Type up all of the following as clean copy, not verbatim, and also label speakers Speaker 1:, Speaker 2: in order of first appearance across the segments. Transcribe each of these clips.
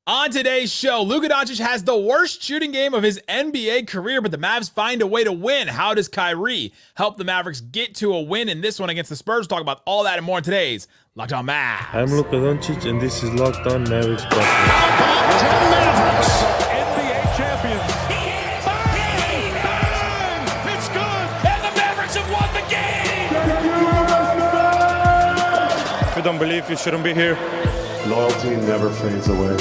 Speaker 1: On today's show, Luka Doncic has the worst shooting game of his NBA career, but the Mavs find a way to win. How does Kyrie help the Mavericks get to a win in this one against the Spurs? We'll talk about all that and more in today's Locked On Mavs.
Speaker 2: I'm Luka Doncic, and this is Locked On Mavericks podcast.
Speaker 3: Mavericks, NBA champions. Bang! It's good, and the Mavericks have won the game.
Speaker 2: If you don't believe, you shouldn't be here.
Speaker 4: Loyalty never fades away.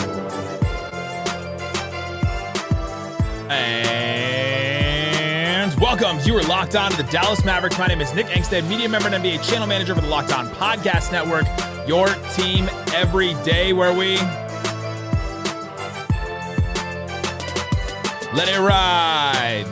Speaker 1: And welcome. You are locked on to the Dallas Mavericks. My name is Nick Angstadt, media member and NBA channel manager for the Locked On Podcast Network. Your team every day, where we let it ride.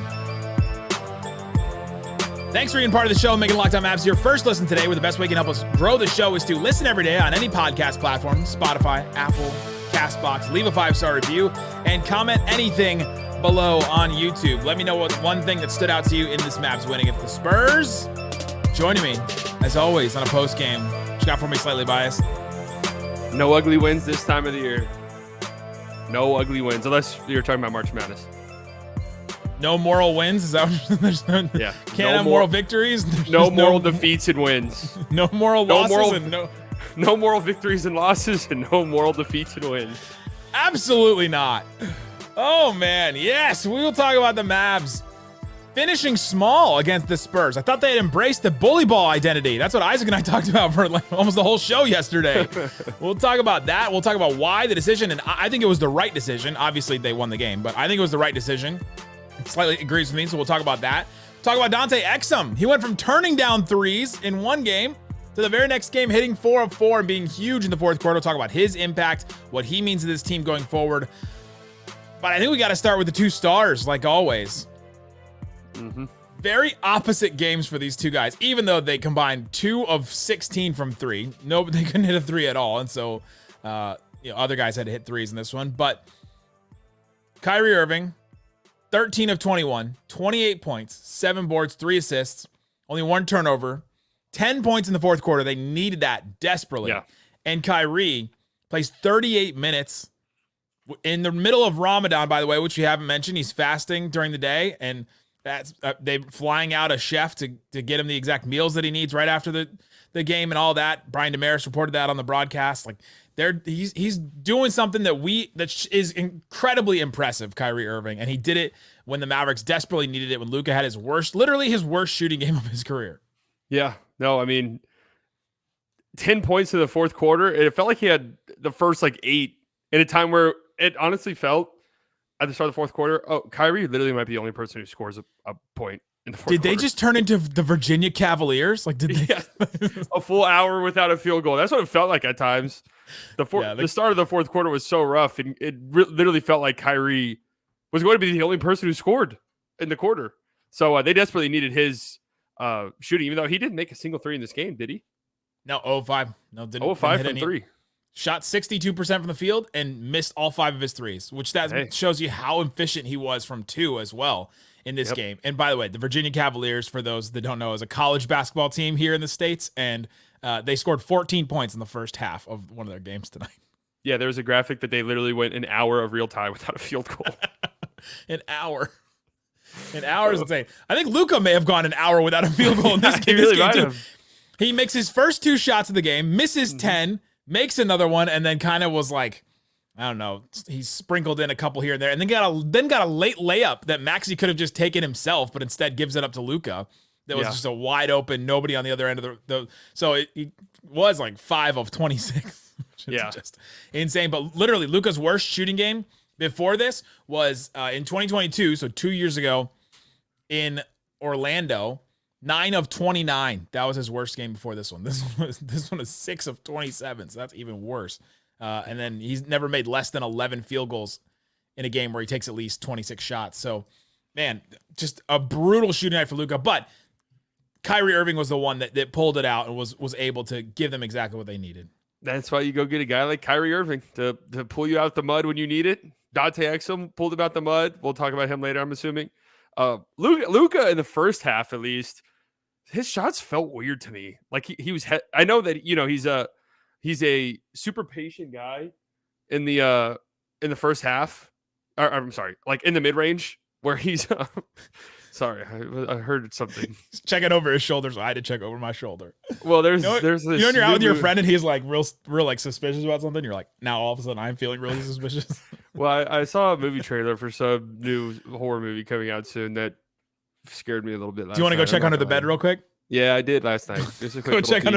Speaker 1: Thanks for being part of the show and making Locked On Mavs your first listen today, where the best way you can help us grow the show is to listen every day on any podcast platform, Spotify, Apple, CastBox, leave a 5-star review, and comment anything below on YouTube. Let me know what one thing that stood out to you in this Mavs win against the Spurs. Joining me, as always, on a post-game. What you got for me, Slightly Biased?
Speaker 5: No ugly wins this time of the year. No ugly wins, unless you're talking about March Madness.
Speaker 1: No moral wins? Is that what
Speaker 5: Yeah.
Speaker 1: Can't have moral victories?
Speaker 5: No moral defeats and wins.
Speaker 1: No moral losses
Speaker 5: no moral victories and losses, and no moral defeats and wins.
Speaker 1: Absolutely not. Oh, man. Yes, we will talk about the Mavs finishing small against the Spurs. I thought they had embraced the bully ball identity. That's what Isaac and I talked about for like almost the whole show yesterday. We'll talk about that. We'll talk about why the decision, and I think it was the right decision. Obviously, they won the game, but I think it was the right decision. Slightly agrees with me, so we'll talk about that. Talk about Dante Exum. He went from turning down threes in one game to the very next game hitting 4 of 4 and being huge in the fourth quarter. We'll talk about his impact, what he means to this team going forward. But I think we got to start with the two stars, like always. Very opposite games for these two guys, even though they combined 2 of 16 from 3. No, they couldn't hit a 3 at all, and so other guys had to hit 3s in this one. But Kyrie Irving, 13 of 21, 28 points, 7 boards, 3 assists, only 1 turnover, 10 points in the fourth quarter. They needed that desperately. Yeah. And Kyrie plays 38 minutes in the middle of Ramadan, by the way, which we haven't mentioned. He's fasting during the day, and that's they flying out a chef to get him the exact meals that he needs right after the game and all that. Brian Damaris reported that on the broadcast. Like, he's doing something that is incredibly impressive, Kyrie Irving, and he did it when the Mavericks desperately needed it, when Luka had his worst shooting game of his career.
Speaker 5: Yeah, no, I mean, 10 points in the fourth quarter. It felt like he had the first 8 in a time where it honestly felt at the start of the fourth quarter, Kyrie literally might be the only person who scores a point in the fourth quarter.
Speaker 1: Did they just turn into the Virginia Cavaliers? Like, did they?
Speaker 5: Yeah. A full hour without a field goal. That's what it felt like at times. The start of the fourth quarter was so rough, and it literally felt like Kyrie was going to be the only person who scored in the quarter. So they desperately needed his shooting, even though he didn't make a single 3 in this game, did he?
Speaker 1: No, 0-5. No, didn't.
Speaker 5: 0-5 from 3.
Speaker 1: Shot 62% from the field and missed all 5 of his 3s, which shows you how efficient he was from 2 as well in this game. And by the way, the Virginia Cavaliers, for those that don't know, is a college basketball team here in the States, and they scored 14 points in the first half of one of their games tonight.
Speaker 5: Yeah, there was a graphic that they literally went an hour of real time without a field goal.
Speaker 1: An hour. An hour is insane. I think Luka may have gone an hour without a field goal in this game.
Speaker 5: He really might have.
Speaker 1: He makes his first 2 shots of the game, misses 10, makes another one, and then kind of was like, I don't know, he sprinkled in a couple here and there, and then got a late layup that Maxi could have just taken himself, but instead gives it up to Luka. That was just a wide open, nobody on the other end of the so it was 5 of 26. Just insane. But literally, Luka's worst shooting game before this was in 2022, so 2 years ago in Orlando. 9 of 29. That was his worst game before this one. This one is 6 of 27, so that's even worse. And then he's never made less than 11 field goals in a game where he takes at least 26 shots. So, man, just a brutal shooting night for Luka. But Kyrie Irving was the one that pulled it out and was able to give them exactly what they needed.
Speaker 5: That's why you go get a guy like Kyrie Irving to pull you out the mud when you need it. Dante Exum pulled him out the mud. We'll talk about him later, I'm assuming. Luka in the first half, at least, his shots felt weird to me. Like he was. I know that he's a super patient guy in the in the first half. I'm sorry, like in the mid range where he's. Sorry, I heard something.
Speaker 1: He's checking over his shoulder, so I had to check over my shoulder.
Speaker 5: Well, there's
Speaker 1: this.
Speaker 5: When
Speaker 1: you're out with your friend and he's like real like suspicious about something. You're like, now all of a sudden I'm feeling really suspicious.
Speaker 5: Well, I saw a movie trailer for some new horror movie coming out soon that scared me a little bit.
Speaker 1: Do you want to go check under the bed real quick?
Speaker 5: Yeah, I did last night.
Speaker 1: Go check in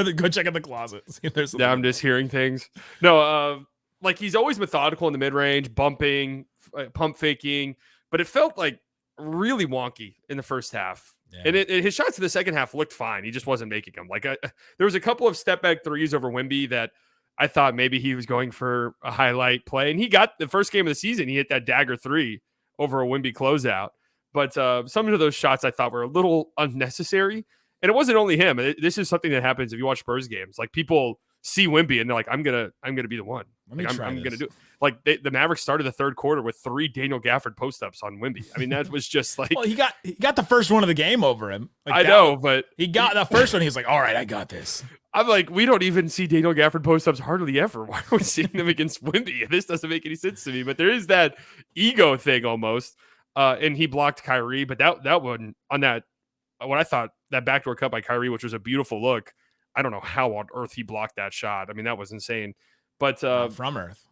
Speaker 1: the closet. See if there's
Speaker 5: I'm just hearing things. No, like he's always methodical in the mid range, bumping, pump faking, but it felt like really wonky in the first half. Yeah. And his shots in the second half looked fine. He just wasn't making them. Like there was a couple of step back threes over Wemby that I thought maybe he was going for a highlight play. And he got the first game of the season. He hit that dagger 3 over a Wemby closeout. But some of those shots I thought were a little unnecessary. And it wasn't only him. This is something that happens if you watch Spurs games. Like people see Wemby and they're like, I'm gonna be the one. Like, I'm gonna do it. Like the Mavericks started the third quarter with 3 Daniel Gafford post-ups on Wemby. I mean, that was just like,
Speaker 1: well, he got the first one of the game over him. Like,
Speaker 5: I know, but
Speaker 1: he got the first one. He was like, all right, I got this.
Speaker 5: I'm like, we don't even see Daniel Gafford post-ups hardly ever. Why are we seeing them against Wemby? This doesn't make any sense to me. But there is that ego thing almost. And he blocked Kyrie, but that one on that, what I thought that backdoor cut by Kyrie, which was a beautiful look. I don't know how on earth he blocked that shot. I mean, that was insane. But
Speaker 1: from Earth.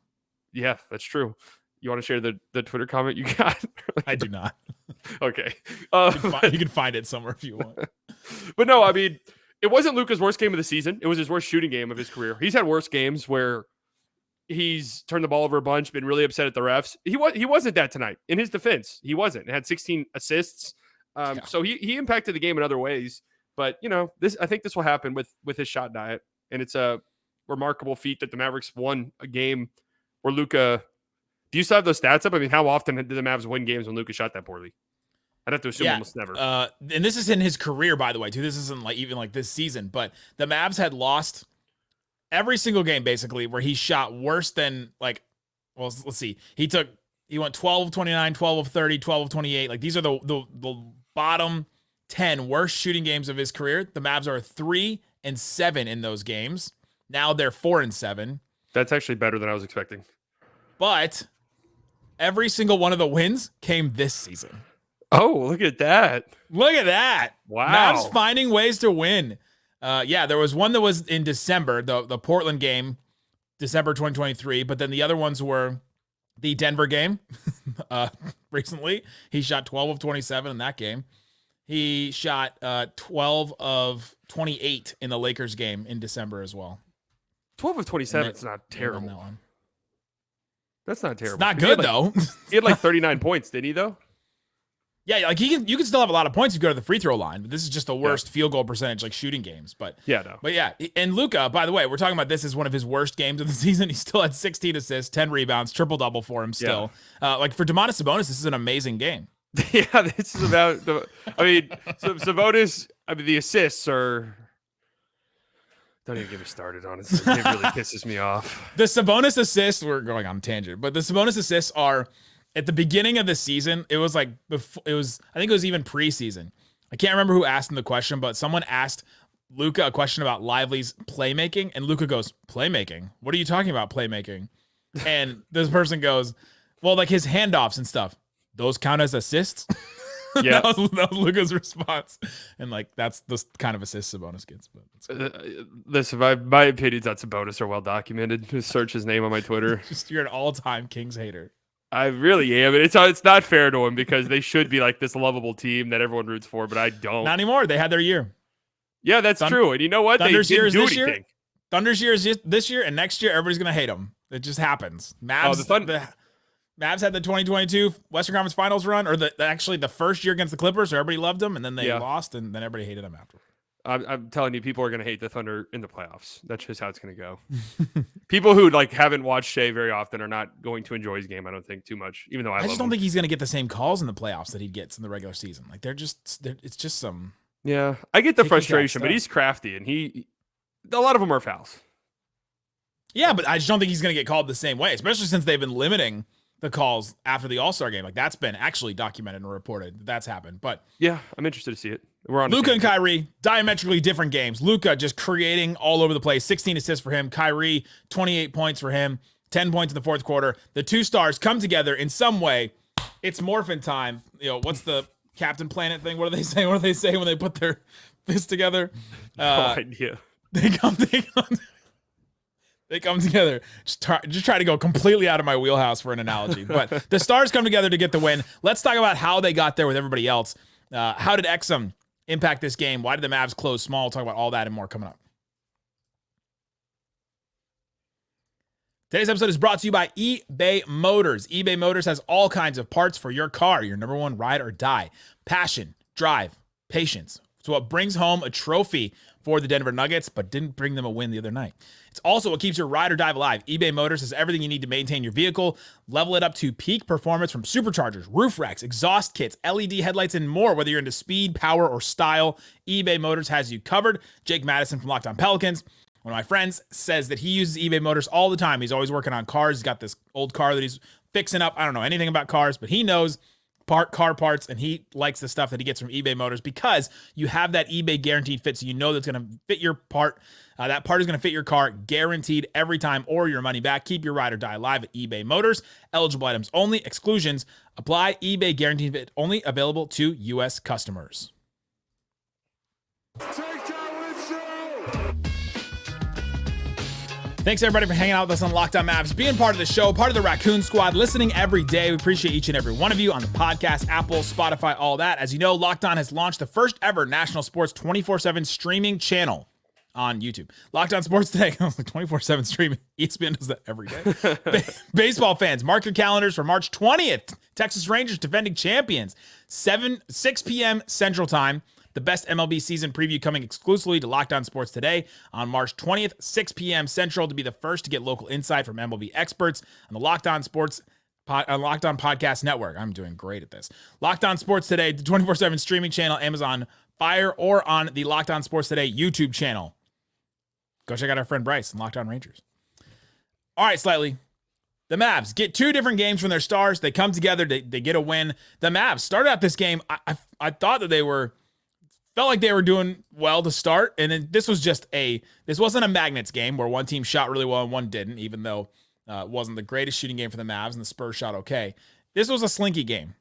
Speaker 5: Yeah, that's true. You want to share the Twitter comment you got?
Speaker 1: I do not.
Speaker 5: Okay.
Speaker 1: You can find it somewhere if you want.
Speaker 5: But no, I mean, it wasn't Luka's worst game of the season. It was his worst shooting game of his career. He's had worse games where he's turned the ball over a bunch, been really upset at the refs. He wasn't that tonight. In his defense, he wasn't. He had 16 assists. So he impacted the game in other ways. But, I think this will happen with his shot diet. And it's a remarkable feat that the Mavericks won a game where Luka. Do you still have those stats up? I mean, how often did the Mavs win games when Luka shot that poorly? I'd have to assume almost never.
Speaker 1: And this is in his career, by the way, too. This isn't even this season. But the Mavs had lost every single game, basically, where he shot worse than, let's see. He went 12 of 29, 12 of 30, 12 of 28. Like, these are the bottom 10 worst shooting games of his career. The Mavs are 3-7 in those games. Now they're 4-7.
Speaker 5: That's actually better than I was expecting.
Speaker 1: But every single one of the wins came this season.
Speaker 5: Oh, look at that.
Speaker 1: Look at that.
Speaker 5: Wow.
Speaker 1: Mavs finding ways to win. There was one that was in December, the Portland game, December 2023. But then the other ones were the Denver game recently. He shot 12 of 27 in that game. He shot 12 of 28 in the Lakers game in December as well.
Speaker 5: 12 of 27 is not terrible.
Speaker 1: That one.
Speaker 5: That's not terrible.
Speaker 1: It's not good, though.
Speaker 5: He had 39 points, didn't he, though?
Speaker 1: Yeah, you can still have a lot of points if you go to the free throw line, but this is just the worst field goal percentage, shooting games. But yeah, and Luka, by the way, we're talking about this as one of his worst games of the season. He still had 16 assists, 10 rebounds, triple-double for him still. Yeah. For Domantas Sabonis, this is an amazing game.
Speaker 5: Yeah, this is about Sabonis, the assists are... Don't even get me started on it. It really pisses me off.
Speaker 1: The Sabonis assists, we're going on a tangent, but the Sabonis assists are at the beginning of the season. It was I think it was even preseason. I can't remember who asked him the question, but someone asked Luka a question about Lively's playmaking, and Luka goes, "Playmaking? What are you talking about, playmaking?" And this person goes, "Well, his handoffs and stuff. Those count as assists?" Yeah, that was Luka's response, and that's the kind of assist Sabonis gets. But
Speaker 5: listen, my opinions on Sabonis are well documented. Just search his name on my Twitter.
Speaker 1: You're an all-time Kings hater.
Speaker 5: I really am. It's not fair to him because they should be this lovable team that everyone roots for, but I don't.
Speaker 1: Not anymore. They had their year.
Speaker 5: Yeah, that's true. And you know what?
Speaker 1: Thunder's
Speaker 5: they didn't do anything.
Speaker 1: Year. Thunder's year is this year, and next year everybody's gonna hate them. It just happens. Mavs. Mavs had the 2022 Western Conference Finals run, or actually the first year against the Clippers, so everybody loved them, and then they lost, and then everybody hated them after.
Speaker 5: I'm telling you, people are going to hate the Thunder in the playoffs. That's just how it's going to go. People who haven't watched Shea very often are not going to enjoy his game, I don't think, too much, even though I
Speaker 1: just don't think he's going to get the same calls in the playoffs that he gets in the regular season. It's just some...
Speaker 5: Yeah, I get the frustration, but he's crafty, and a lot of them are fouls.
Speaker 1: Yeah, but I just don't think he's going to get called the same way, especially since they've been limiting the calls after the All-Star game. That's been actually documented and reported. That's happened. But
Speaker 5: yeah, I'm interested to see it. We're on
Speaker 1: Luka and Kyrie, diametrically different games. Luka just creating all over the place. 16 assists for him. Kyrie, 28 points for him. 10 points in the fourth quarter. The two stars come together in some way. It's morphin' time. What's the Captain Planet thing? What do they say? What do they say when they put their fists together?
Speaker 5: No idea.
Speaker 1: They come together. Just try to go completely out of my wheelhouse for an analogy. But the stars come together to get the win. Let's talk about how they got there with everybody else. How did Exum impact this game? Why did the Mavs close small? We'll talk about all that and more coming up. Today's episode is brought to you by eBay Motors. eBay Motors has all kinds of parts for your car, your number one ride or die. Passion, drive, patience. It's what brings home a trophy for the Denver Nuggets, but didn't bring them a win the other night. It's also what keeps your ride or die alive. eBay Motors has everything you need to maintain your vehicle. Level it up to peak performance from superchargers, roof racks, exhaust kits, LED headlights, and more. Whether you're into speed, power, or style, eBay Motors has you covered. Jake Madison from Locked On Pelicans, one of my friends, says that he uses eBay Motors all the time. He's always working on cars. He's got this old car that he's fixing up. I don't know anything about cars, but he knows car parts, and he likes the stuff that he gets from eBay Motors because you have that eBay guaranteed fit, so you know that's going to fit your part. That part is going to fit your car guaranteed every time, or your money back. Keep your ride or die alive at eBay Motors. Eligible items only. Exclusions apply. eBay guaranteed fit only. Available to U.S. customers. Thanks, everybody, for hanging out with us on Locked On Mavs, being part of the show, part of the Raccoon Squad, listening every day. We appreciate each and every one of you on the podcast, Apple, Spotify, all that. As you know, Locked On has launched the first ever national sports 24/7 streaming channel on YouTube. Locked On Sports Today, 24/7 streaming. ESPN does that every day. Baseball fans, mark your calendars for March 20th. Texas Rangers defending champions. 6 p.m. Central Time. The best MLB season preview coming exclusively to Locked On Sports Today on March 20th, 6 p.m. Central, to be the first to get local insight from MLB experts on the Locked On Locked On Podcast Network. I'm doing great at this. Locked On Sports Today, the 24/7 streaming channel, Amazon Fire, or on the Locked On Sports Today YouTube channel. Go check out our friend Bryce and Locked On Rangers. All right, Slightly. The Mavs get two different games from their stars. They come together. They get a win. The Mavs started out this game. I thought that felt like they were doing well to start, and then this wasn't a Magnets game where one team shot really well and one didn't, even though it wasn't the greatest shooting game for the Mavs, and the Spurs shot okay. This was a slinky game.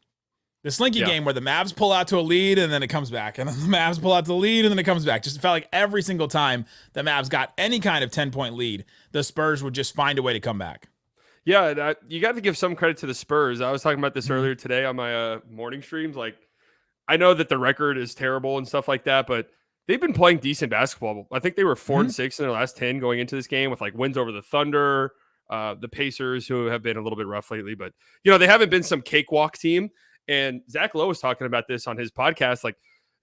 Speaker 1: The slinky game where the Mavs pull out to a lead, and then it comes back, and then the Mavs pull out to the lead, and then it comes back. Just felt like every single time the Mavs got any kind of 10-point lead, the Spurs would just find a way to come back.
Speaker 5: Yeah, you got to give some credit to the Spurs. I was talking about this earlier today on my morning streams. I know that the record is terrible and stuff like that, but they've been playing decent basketball. I think they were 4-6 in their last 10 going into this game with wins over the Thunder, the Pacers, who have been a little bit rough lately, but they haven't been some cakewalk team. And Zach Lowe was talking about this on his podcast.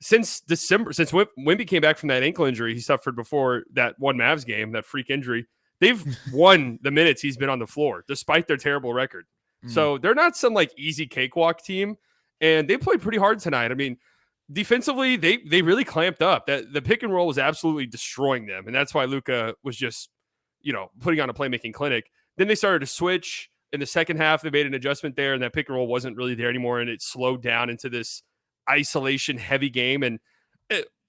Speaker 5: Since December, since Wemby came back from that ankle injury he suffered before that one Mavs game, that freak injury, they've won the minutes he's been on the floor, despite their terrible record. So they're not some easy cakewalk team. And they played pretty hard tonight. I mean, defensively, they really clamped up. The pick and roll was absolutely destroying them. And that's why Luka was just, putting on a playmaking clinic. Then they started to switch. In the second half, they made an adjustment there, and that pick and roll wasn't really there anymore. And it slowed down into this isolation heavy game. And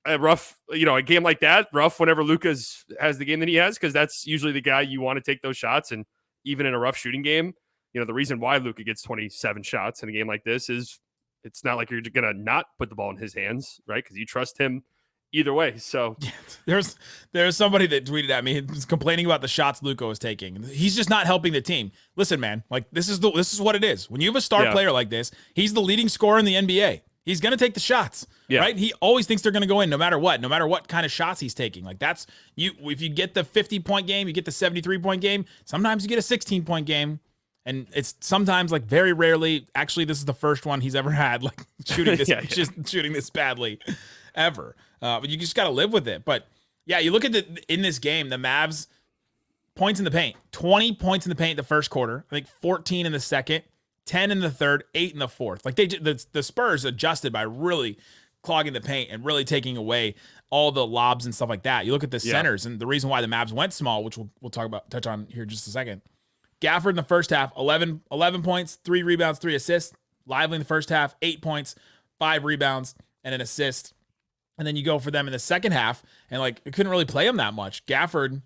Speaker 5: a game like that, rough whenever Luka has the game that he has, because that's usually the guy you want to take those shots. And even in a rough shooting game, the reason why Luka gets 27 shots in a game like this is, it's not like you're going to not put the ball in his hands, right? Because you trust him either way. So
Speaker 1: there's somebody that tweeted at me complaining about the shots Luka was taking. He's just not helping the team. Listen, man, this is what it is. When you have a star player like this, he's the leading scorer in the NBA. He's going to take the shots, right? He always thinks they're going to go in no matter what kind of shots he's taking. That's if you get the 50-point game, you get the 73-point game, sometimes you get a 16-point game. And it's sometimes very rarely, actually, this is the first one he's ever had, shooting this, just shooting this badly ever. But you just got to live with it. But yeah, you look at in this game, the Mavs points in the paint, 20 points in the paint the first quarter, I think 14 in the second, 10 in the third, 8 in the fourth. The Spurs adjusted by really clogging the paint and really taking away all the lobs and stuff like that. You look at the centers, and the reason why the Mavs went small, which we'll touch on here in just a second. Gafford in the first half, 11 points, 3 rebounds, 3 assists. Lively in the first half, 8 points, 5 rebounds, and an assist. And then you go for them in the second half, and it couldn't really play them that much. Gafford,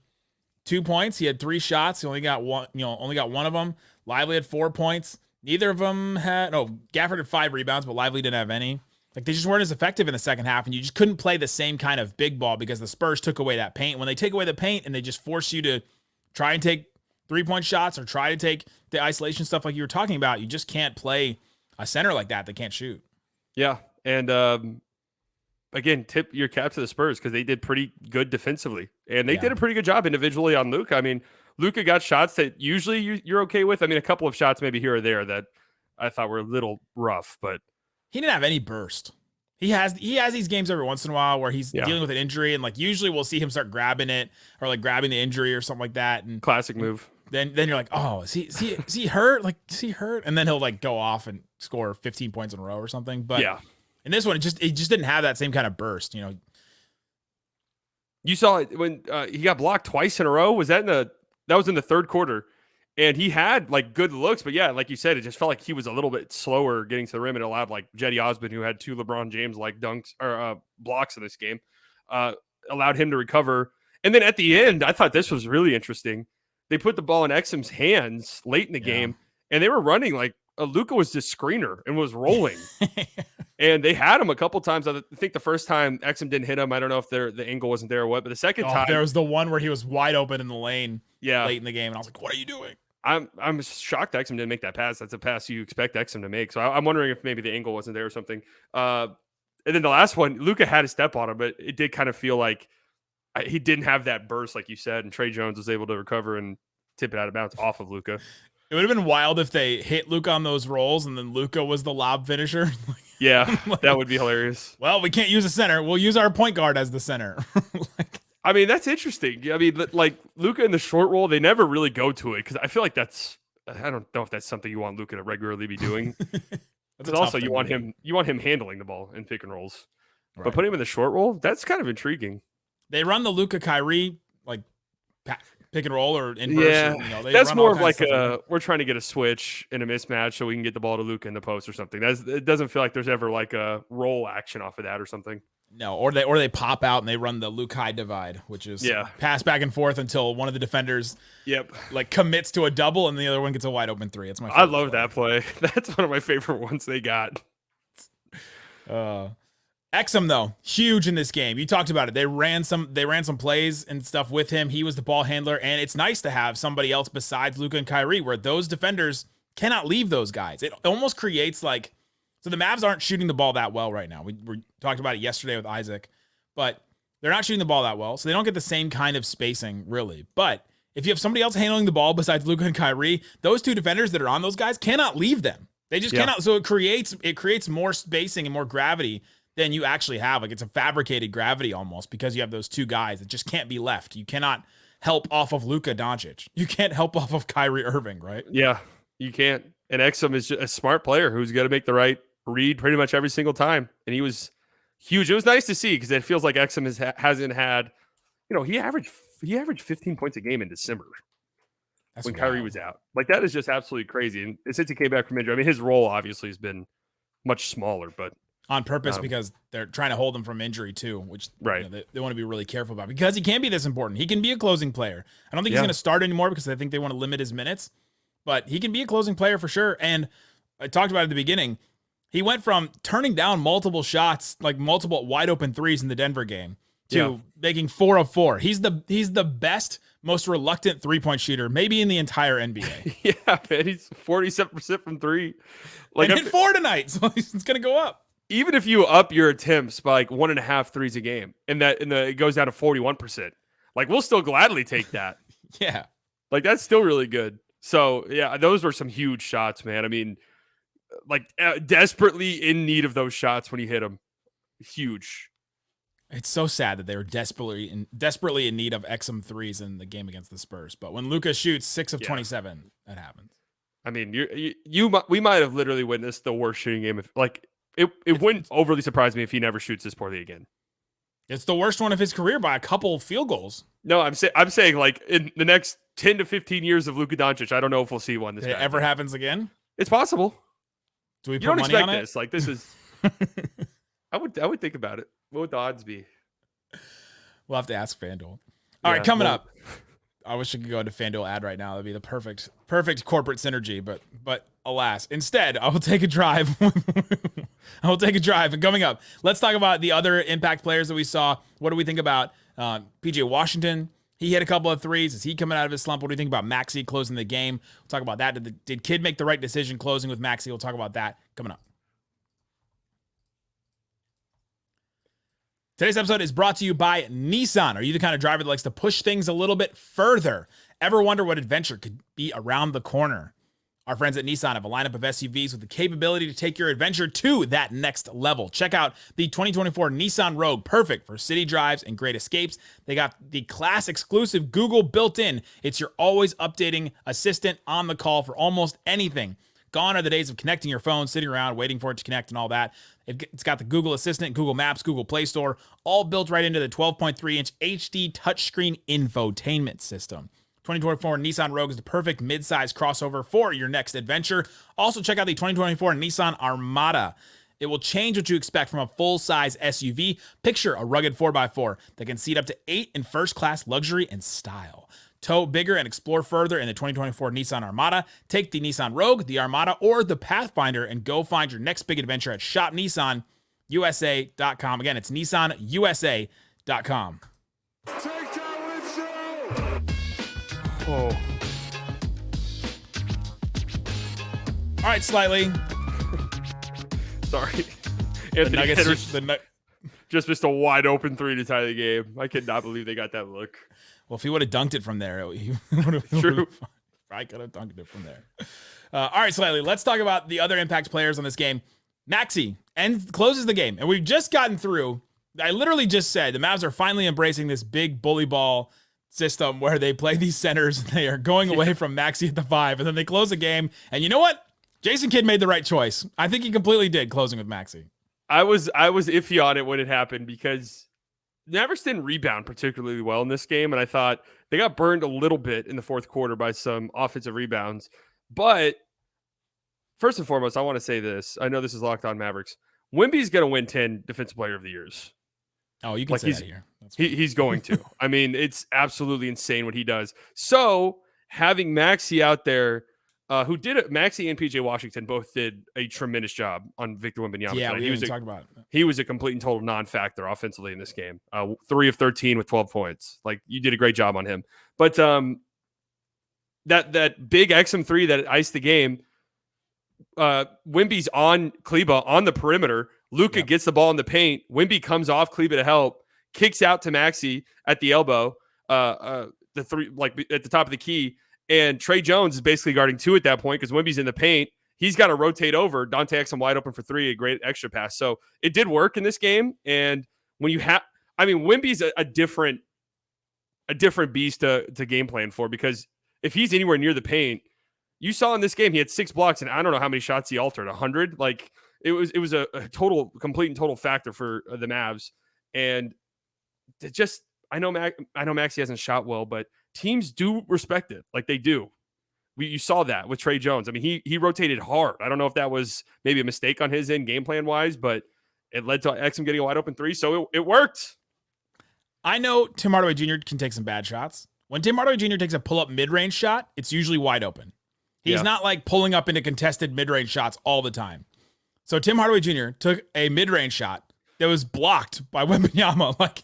Speaker 1: 2 points. He had 3 shots. He only got one. Only got one of them. Lively had 4 points. Neither of them had. No, Gafford had 5 rebounds, but Lively didn't have any. Like, they just weren't as effective in the second half, and you just couldn't play the same kind of big ball because the Spurs took away that paint. When they take away the paint and they just force you to try and take 3-point shots or try to take the isolation stuff like you were talking about, you just can't play a center like that can't shoot.
Speaker 5: Yeah, and again, tip your cap to the Spurs because they did pretty good defensively, and they did a pretty good job individually on Luka. I mean, Luka got shots that usually you're okay with. I mean, a couple of shots maybe here or there that I thought were a little rough, but
Speaker 1: he didn't have any burst. He has these games every once in a while where he's dealing with an injury, and like usually we'll see him start grabbing it or like grabbing the injury or something like that. And
Speaker 5: classic move.
Speaker 1: Then you're like, oh, is he hurt? Like, is he hurt? And then he'll like go off and score 15 points in a row or something. But in this one, it just didn't have that same kind of burst.
Speaker 5: You saw it when he got blocked twice in a row. Was that that was in the third quarter? And he had like good looks, but yeah, like you said, it just felt like he was a little bit slower getting to the rim. It allowed like Jetty Osman, who had 2 LeBron James like dunks or blocks in this game, allowed him to recover. And then at the end, I thought this was really interesting. They put the ball in Exum's hands late in the game, and they were running like Luka was this screener and was rolling. And they had him a couple times. I think the first time Exum didn't hit him. I don't know if the angle wasn't there or what, but the second time
Speaker 1: there was the one where he was wide open in the lane late in the game, and I was like, what are you doing?
Speaker 5: I'm shocked Exum didn't make that pass. That's a pass you expect Exum to make. So I'm wondering if maybe the angle wasn't there or something. And then the last one, Luka had a step on him, but it did kind of feel like he didn't have that burst, like you said, and Trey Jones was able to recover and tip it out of bounds off of Luka.
Speaker 1: It would have been wild if they hit Luka on those rolls and then Luka was the lob finisher.
Speaker 5: Yeah, that would be hilarious.
Speaker 1: Well, we can't use a center. We'll use our point guard as the center.
Speaker 5: I mean, that's interesting. I mean, like Luka in the short roll, they never really go to it because I feel like I don't know if that's something you want Luka to regularly be doing. But also you want him handling the ball in pick and rolls. Right. But putting him in the short roll, that's kind of intriguing.
Speaker 1: They run the Luka Kyrie like pick and roll or inverse.
Speaker 5: Yeah, that's more of like we're trying to get a switch in a mismatch so we can get the ball to Luka in the post or something. It doesn't feel like there's ever like a roll action off of that or something.
Speaker 1: No, or they pop out and they run the Lukai divide, which is pass back and forth until one of the defenders like commits to a double and the other one gets a wide open 3. It's my favorite.
Speaker 5: I love that play. That's one of my favorite ones they got.
Speaker 1: Exum though, huge in this game. You talked about it. They ran some plays and stuff with him. He was the ball handler, and it's nice to have somebody else besides Luka and Kyrie where those defenders cannot leave those guys. It almost creates like, so the Mavs aren't shooting the ball that well right now. We talked about it yesterday with Isaac, but they're not shooting the ball that well, so they don't get the same kind of spacing really. But if you have somebody else handling the ball besides Luka and Kyrie, those 2 defenders that are on those guys cannot leave them. They just cannot. So it creates more spacing and more gravity than you actually have. Like, it's a fabricated gravity almost because you have those 2 guys that just can't be left. You cannot help off of Luka Doncic. You can't help off of Kyrie Irving, right?
Speaker 5: Yeah, you can't. And Exum is just a smart player who's going to make the right read pretty much every single time. And he was huge. It was nice to see because it feels like Exum hasn't had, he averaged 15 points a game in December. That's when Kyrie was out. Like, that is just absolutely crazy. And since he came back from injury, I mean, his role obviously has been much smaller, but
Speaker 1: on purpose because they're trying to hold him from injury too, which they want to be really careful about because he can be this important. He can be a closing player. I don't think he's going to start anymore because I think they want to limit his minutes, but he can be a closing player for sure. And I talked about it at the beginning. He went from turning down multiple shots, like multiple wide open 3s in the Denver game, to making 4 of 4. He's the best, most reluctant 3-point shooter, maybe in the entire NBA.
Speaker 5: Yeah, man, he's 47% from 3.
Speaker 1: Like, and hit 4 tonight, so it's gonna go up.
Speaker 5: Even if you up your attempts by like 1.5 threes a game, and it goes down to 41%, like we'll still gladly take that.
Speaker 1: Yeah,
Speaker 5: like that's still really good. So yeah, those were some huge shots, man. I mean, like desperately in need of those shots when he hit them. Huge.
Speaker 1: It's so sad that they were desperately in need of Exum 3s in the game against the Spurs. But when Luka shoots 6 of 27, that happens.
Speaker 5: I mean, we might have literally witnessed the worst shooting game. It wouldn't overly surprise me if he never shoots this poorly again.
Speaker 1: It's the worst one of his career by a couple field goals.
Speaker 5: No, I'm saying like in the next 10 to 15 years of Luka Doncic, I don't know if we'll see one. This
Speaker 1: ever happens again?
Speaker 5: It's possible.
Speaker 1: Do we put
Speaker 5: you don't
Speaker 1: money
Speaker 5: expect
Speaker 1: on
Speaker 5: this? Like this is. I would think about it. What would the odds be?
Speaker 1: We'll have to ask FanDuel. All right, coming up. I wish I could go into FanDuel ad right now. That'd be the perfect corporate synergy. But alas, instead, I will take a drive. I will take a drive. And coming up, let's talk about the other impact players that we saw. What do we think about PJ Washington? He hit a couple of threes. Is he coming out of his slump? What do you think about Maxi closing the game? We'll talk about that. Did Kid make the right decision closing with Maxi? We'll talk about that coming up. Today's episode is brought to you by Nissan. Are you the kind of driver that likes to push things a little bit further? Ever wonder what adventure could be around the corner? Our friends at Nissan have a lineup of SUVs with the capability to take your adventure to that next level. Check out the 2024 Nissan Rogue, perfect for city drives and great escapes. They got the class exclusive Google built in. It's your always updating assistant on the call for almost anything. Gone are the days of connecting your phone, sitting around, waiting for it to connect and all that. It's got the Google Assistant, Google Maps, Google Play Store, all built right into the 12.3-inch HD touchscreen infotainment system. 2024 Nissan Rogue is the perfect mid-size crossover for your next adventure. Also, check out the 2024 Nissan Armada. It will change what you expect from a full-size SUV. Picture a rugged 4x4 that can seat up to 8 in first-class luxury and style. Tow bigger and explore further in the 2024 Nissan Armada. Take the Nissan Rogue, the Armada, or the Pathfinder and go find your next big adventure at shopnissanusa.com. Again, it's nissanusa.com.
Speaker 5: Oh.
Speaker 1: All right, Slightly.
Speaker 5: Sorry. Anthony
Speaker 1: Nuggets
Speaker 5: just missed a wide open 3 to tie the game. I could not believe they got that look.
Speaker 1: Well, if he would have dunked it from there, he
Speaker 5: True.
Speaker 1: I could have dunked it from there. All right, Slightly, let's talk about the other impact players on this game. Maxi closes the game, and we've just gotten through. I literally just said the Mavs are finally embracing this big bully ball system where they play these centers and they are going away from Maxi at the 5, and then they close the game. And you know what? Jason Kidd made the right choice. I think he completely did closing with Maxi.
Speaker 5: I was iffy on it when it happened because the Mavericks didn't rebound particularly well in this game, and I thought they got burned a little bit in the fourth quarter by some offensive rebounds. But first and foremost, I want to say this. I know this is Locked On Mavericks. Wemby's going to win 10 Defensive Player of the Years.
Speaker 1: Oh, you can say that here.
Speaker 5: He's going to. I mean, it's absolutely insane what he does. So having Maxi out there, who did it, Maxi and PJ Washington both did a tremendous job on Victor Wembanyama.
Speaker 1: Yeah, we talked about it.
Speaker 5: He was a complete and total non-factor offensively in this game. 3 of 13 with 12 points. Like, you did a great job on him. But that big Exum 3 that iced the game, Wemby's on Kleba on the perimeter. Luka gets the ball in the paint. Wemby comes off Kleba to help, kicks out to Maxi at the elbow, the 3 like at the top of the key. And Trey Jones is basically guarding 2 at that point because Wemby's in the paint. He's got to rotate over. Dante Exum wide open for 3, a great extra pass. So it did work in this game. And when you have, I mean, Wemby's a different beast to game plan for, because if he's anywhere near the paint, you saw in this game he had 6 blocks, and I don't know how many shots he altered, 100. Like it was a complete and total factor for the Mavs. And just I know Maxi hasn't shot well, but teams do respect it. Like they do. You saw that with Trey Jones. I mean, he rotated hard. I don't know if that was maybe a mistake on his end game plan wise, but it led to Exum getting a wide open 3. So it worked.
Speaker 1: I know Tim Hardaway Jr. can take some bad shots. When Tim Hardaway Jr. takes a pull-up mid-range shot, it's usually wide open. He's not like pulling up into contested mid-range shots all the time. So Tim Hardaway Jr. took a mid-range shot that was blocked by Wembanyama. Like,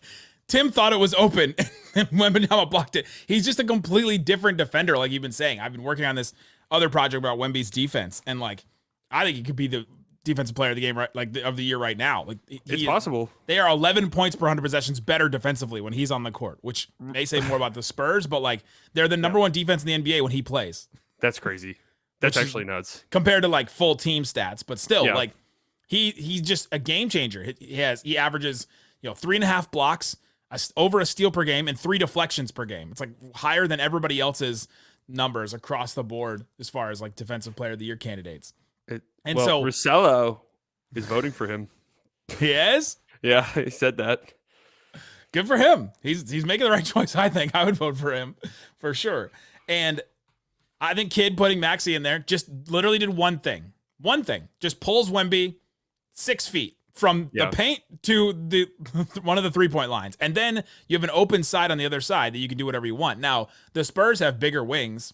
Speaker 1: Tim thought it was open, and Wembanyama blocked it. He's just a completely different defender, like you've been saying. I've been working on this other project about Wemby's defense, and like, I think he could be the defensive player of the game, right? Like of the year right now. Like
Speaker 5: it's possible.
Speaker 1: They are 11 points per 100 possessions better defensively when he's on the court, which may say more about the Spurs, but like they're the number 1 defense in the NBA when he plays.
Speaker 5: That's crazy. That's actually nuts
Speaker 1: compared to like full team stats, but still, like he's just a game changer. He averages 3.5 blocks, over a steal per game, and 3 deflections per game. It's like higher than everybody else's numbers across the board as far as like defensive player of the year candidates. So
Speaker 5: Russello is voting for him.
Speaker 1: He is?
Speaker 5: Yeah, he said that.
Speaker 1: Good for him. He's making the right choice. I think I would vote for him for sure. And I think Kid putting Maxi in there just literally did one thing. Just pulls Wemby 6 feet from the paint to the one of the 3-point lines. And then you have an open side on the other side that you can do whatever you want. Now, the Spurs have bigger wings.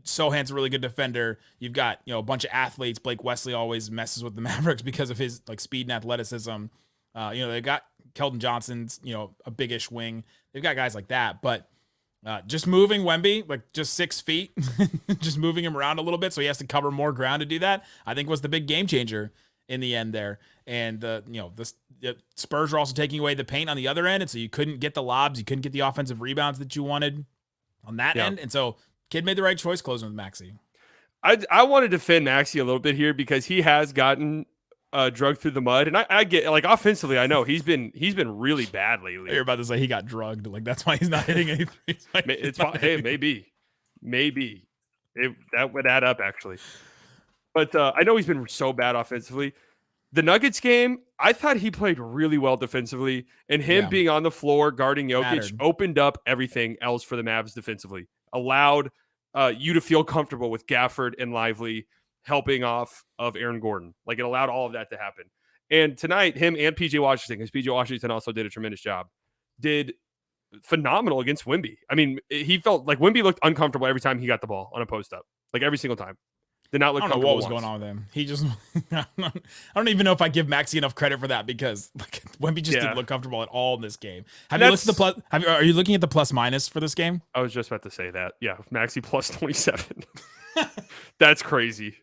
Speaker 1: Sohan's a really good defender. You've got, a bunch of athletes. Blake Wesley always messes with the Mavericks because of his speed and athleticism. They've got Keldon Johnson's, a biggish wing. They've got guys like that, but just moving Wemby, just 6 feet, just moving him around a little bit so he has to cover more ground to do that, I think was the big game changer in the end there. And the Spurs were also taking away the paint on the other end, and so you couldn't get the lobs, you couldn't get the offensive rebounds that you wanted on that end. And so Kid made the right choice closing with Maxi.
Speaker 5: I want to defend Maxi a little bit here because he has gotten drugged through the mud, and I get offensively. I know he's been really bad lately.
Speaker 1: You're about to say he got drugged, that's why he's not hitting any threes.
Speaker 5: It's hey, maybe that would add up actually. But I know he's been so bad offensively. The Nuggets game, I thought he played really well defensively, and him being on the floor guarding Jokic opened up everything else for the Mavs defensively. Allowed you to feel comfortable with Gafford and Lively helping off of Aaron Gordon. It allowed all of that to happen. And tonight, him and PJ Washington, because PJ Washington also did a tremendous job, did phenomenal against Wemby. I mean, he felt like Wemby looked uncomfortable every time he got the ball on a post up, every single time. Did not look comfortable.
Speaker 1: I don't know what was going on with him. He just, I don't even know if I give Maxi enough credit for that because Wemby just didn't look comfortable at all in this game. Are you looking at the plus minus for this game?
Speaker 5: I was just about to say that. Yeah, Maxi plus 27. That's crazy.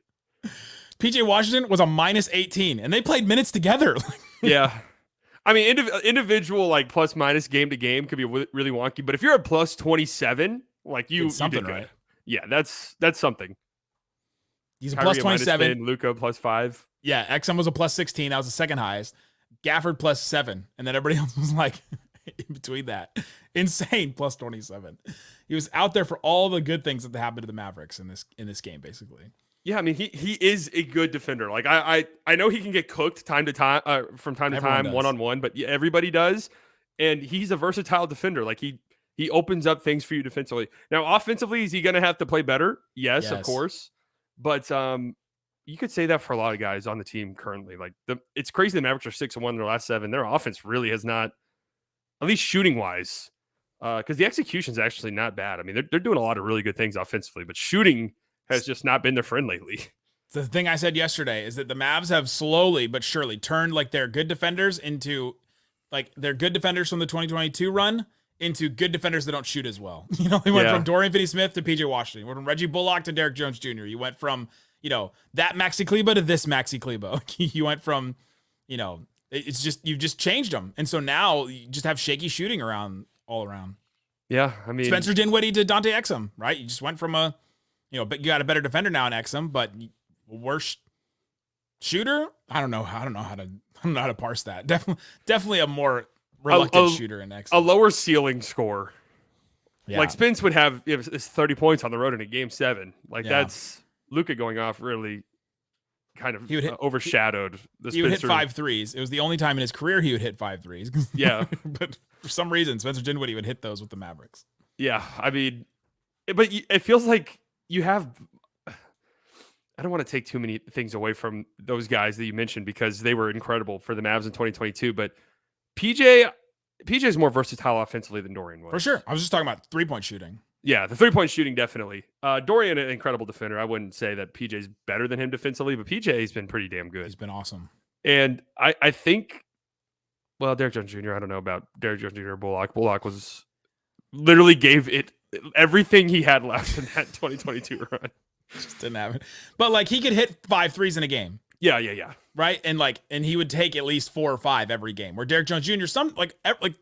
Speaker 1: PJ Washington was a minus 18, and they played minutes together.
Speaker 5: Yeah. I mean, individual plus minus game to game could be really wonky, but if you're at plus 27, you did good. Right? Yeah, that's something.
Speaker 1: He's a plus 27.
Speaker 5: Luka plus 5.
Speaker 1: Yeah, Exum was a plus 16. That was the second highest. Gafford plus 7. And then everybody else was in between that. Insane plus 27. He was out there for all the good things that happened to the Mavericks in this game, basically.
Speaker 5: Yeah, I mean, he is a good defender. I know he can get cooked from time to time,
Speaker 1: Everyone
Speaker 5: one-on-one, but everybody does. And he's a versatile defender. He opens up things for you defensively. Now, offensively, is he going to have to play better? Yes, of course. But you could say that for a lot of guys on the team currently. It's crazy the Mavericks are 6-1 in their last 7. Their offense really has not, at least shooting wise, because the execution is actually not bad. I mean, they're doing a lot of really good things offensively, but shooting has just not been their friend lately.
Speaker 1: The thing I said yesterday is that the Mavs have slowly but surely turned their good defenders into their good defenders from the 2022 run into good defenders that don't shoot as well. They went from Dorian Finney-Smith to PJ Washington. Went from Reggie Bullock to Derrick Jones Jr. You went from, that Maxi Kleber to this Maxi Kleber. You went from, it's just, you've just changed them. And so now you just have shaky shooting all around.
Speaker 5: Yeah. I mean,
Speaker 1: Spencer Dinwiddie to Dante Exum, right? You just went from you got a better defender now in Exum, but worse shooter. I don't know how to parse that. Definitely a more reluctant shooter in Exum.
Speaker 5: A lower ceiling score. Yeah. Spence would have 30 points on the road in a game 7. That's Luka going off really kind of overshadowed the Spencer.
Speaker 1: He would hit 5 threes. It was the only time in his career he would hit 5 threes.
Speaker 5: Yeah.
Speaker 1: But for some reason, Spencer Dinwiddie would hit those with the Mavericks.
Speaker 5: Yeah. I mean, but it feels like you have, I don't want to take too many things away from those guys that you mentioned because they were incredible for the Mavs in 2022, but PJ is more versatile offensively than Dorian was.
Speaker 1: For sure. I was just talking about 3-point shooting.
Speaker 5: Yeah, the 3-point shooting, definitely. Dorian, an incredible defender. I wouldn't say that PJ's better than him defensively, but PJ's been pretty damn good.
Speaker 1: He's been awesome.
Speaker 5: And I think, Derrick Jones Jr., I don't know about Derrick Jones Jr. or Bullock. Bullock literally gave it everything he had left in that 2022 run.
Speaker 1: Just didn't have it. But he could hit 5 threes in a game.
Speaker 5: Yeah.
Speaker 1: Right? And he would take at least 4 or 5 every game. Where Derrick Jones Jr.,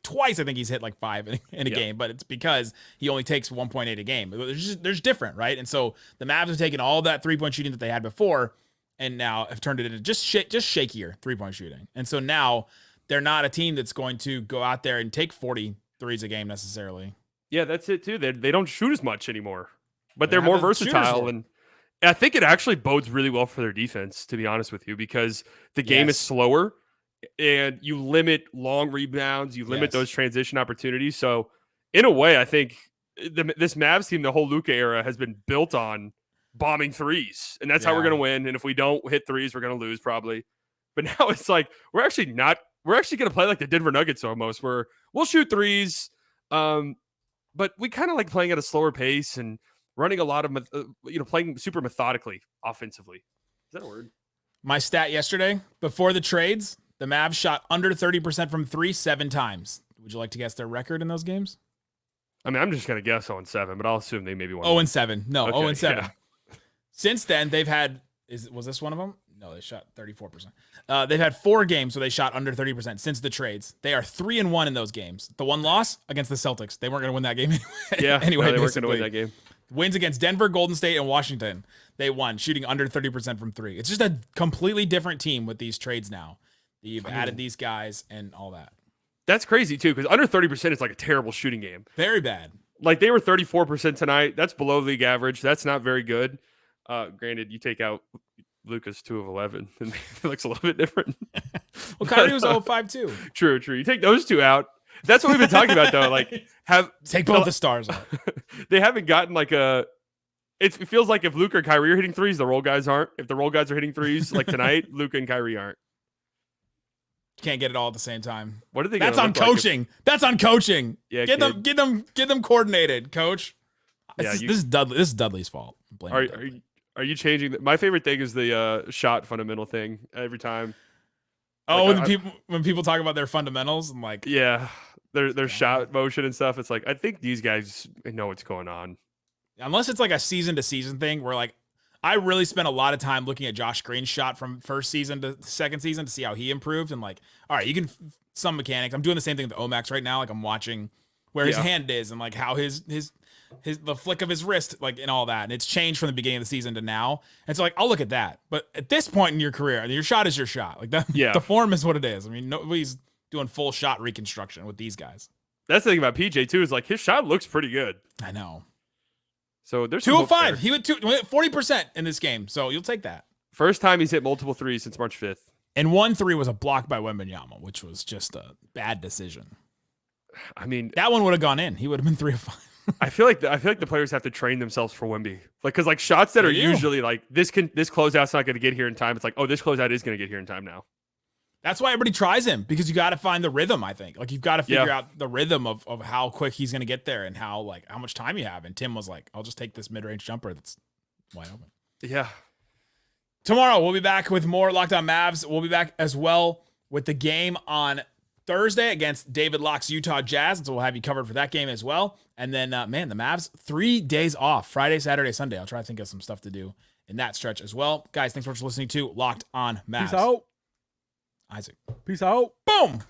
Speaker 1: twice I think he's hit 5 in a game, but it's because he only takes 1.8 a game. There's different, right? And so the Mavs have taken all that 3-point shooting that they had before and now have turned it into just shakier 3-point shooting. And so now they're not a team that's going to go out there and take 40 threes a game necessarily.
Speaker 5: Yeah, that's it too. They don't shoot as much anymore, but they're more versatile. And I think it actually bodes really well for their defense, to be honest with you, because the game is slower and you limit long rebounds. You limit those transition opportunities. So in a way, I think this Mavs team, the whole Luka era, has been built on bombing threes. And that's how we're going to win. And if we don't hit threes, we're going to lose probably. But now it's like we're actually going to play like the Denver Nuggets almost, where we'll shoot threes, but we kind of like playing at a slower pace and running a lot of playing super methodically offensively. Is that a word?
Speaker 1: My stat yesterday before the trades, the Mavs shot under 30% from 3 7 times. Would you like to guess their record in those games?
Speaker 5: I mean, I'm just going to guess 0-7, but I'll assume they maybe won.
Speaker 1: 0-7. No,
Speaker 5: Okay,
Speaker 1: 0-7.
Speaker 5: yeah.
Speaker 1: Since then, they've had, was this one of them? No, they shot 34%. They've had 4 games where they shot under 30% since the trades. They are 3-1 in those games. The one loss against the Celtics. They weren't going to win that game anyway.
Speaker 5: Yeah,
Speaker 1: anyway,
Speaker 5: they weren't going to win that game.
Speaker 1: Wins against Denver, Golden State, and Washington. They won, shooting under 30% from 3. It's just a completely different team with these trades now. You've added these guys and all that.
Speaker 5: That's crazy, too, because under 30% is like a terrible shooting game.
Speaker 1: Very bad.
Speaker 5: Like, they were 34% tonight. That's below league average. That's not very good. Granted, you take out Luka's 2 of 11, and it looks a little bit different.
Speaker 1: Well, Kyrie was 0-5 too.
Speaker 5: True. You take those 2 out. That's what we've been talking about, though. Like,
Speaker 1: take both the stars out.
Speaker 5: They haven't gotten like a. It feels like if Luka and Kyrie are hitting threes, the role guys aren't. If the role guys are hitting threes, like tonight, Luka and Kyrie aren't.
Speaker 1: Can't get it all at the same time.
Speaker 5: What are they?
Speaker 1: That's on coaching. That's on coaching.
Speaker 5: Yeah,
Speaker 1: get them coordinated, coach.
Speaker 5: Yeah,
Speaker 1: this is Dudley. This is Dudley's fault.
Speaker 5: Are you changing? My favorite thing is the shot fundamental thing every time.
Speaker 1: Oh,
Speaker 5: like,
Speaker 1: when people talk about their fundamentals and like
Speaker 5: their shot motion and stuff, it's like I think these guys know what's going on.
Speaker 1: Unless it's like a season to season thing where like I really spent a lot of time looking at Josh Green's shot from first season to second season to see how he improved and like, all right, you can some mechanics. I'm doing the same thing with Omax right now. Like I'm watching where his hand is and like how his the flick of his wrist, like and all that. And it's changed from the beginning of the season to now. And so like I'll look at that. But at this point in your career, your shot is your shot. Like that, the form is what it is. I mean, nobody's doing full shot reconstruction with these guys.
Speaker 5: That's the thing about PJ too, is like his shot looks pretty good.
Speaker 1: I know.
Speaker 5: So there's
Speaker 1: 205. He went 40% in this game. So you'll take that.
Speaker 5: First time he's hit multiple threes since March 5th.
Speaker 1: And 1 3 was a block by Wembanyama, which was just a bad decision.
Speaker 5: I mean,
Speaker 1: that one would have gone in. He would have been 3 of 5.
Speaker 5: I feel like the players have to train themselves for Wemby. Like, because like shots that are usually like this closeout's not going to get here in time. It's like, oh, this closeout is going to get here in time now.
Speaker 1: That's why everybody tries him, because you got to find the rhythm. I think like you've got to figure out the rhythm of how quick he's going to get there and how much time you have. And Tim was like, I'll just take this mid-range jumper that's wide open.
Speaker 5: Yeah.
Speaker 1: Tomorrow we'll be back with more Locked On Mavs. We'll be back as well with the game on Thursday against David Locke's Utah Jazz. So we'll have you covered for that game as well. And then, the Mavs, 3 days off, Friday, Saturday, Sunday. I'll try to think of some stuff to do in that stretch as well. Guys, thanks so much for listening to Locked On Mavs.
Speaker 6: Peace out.
Speaker 1: Isaac.
Speaker 6: Peace out.
Speaker 1: Boom.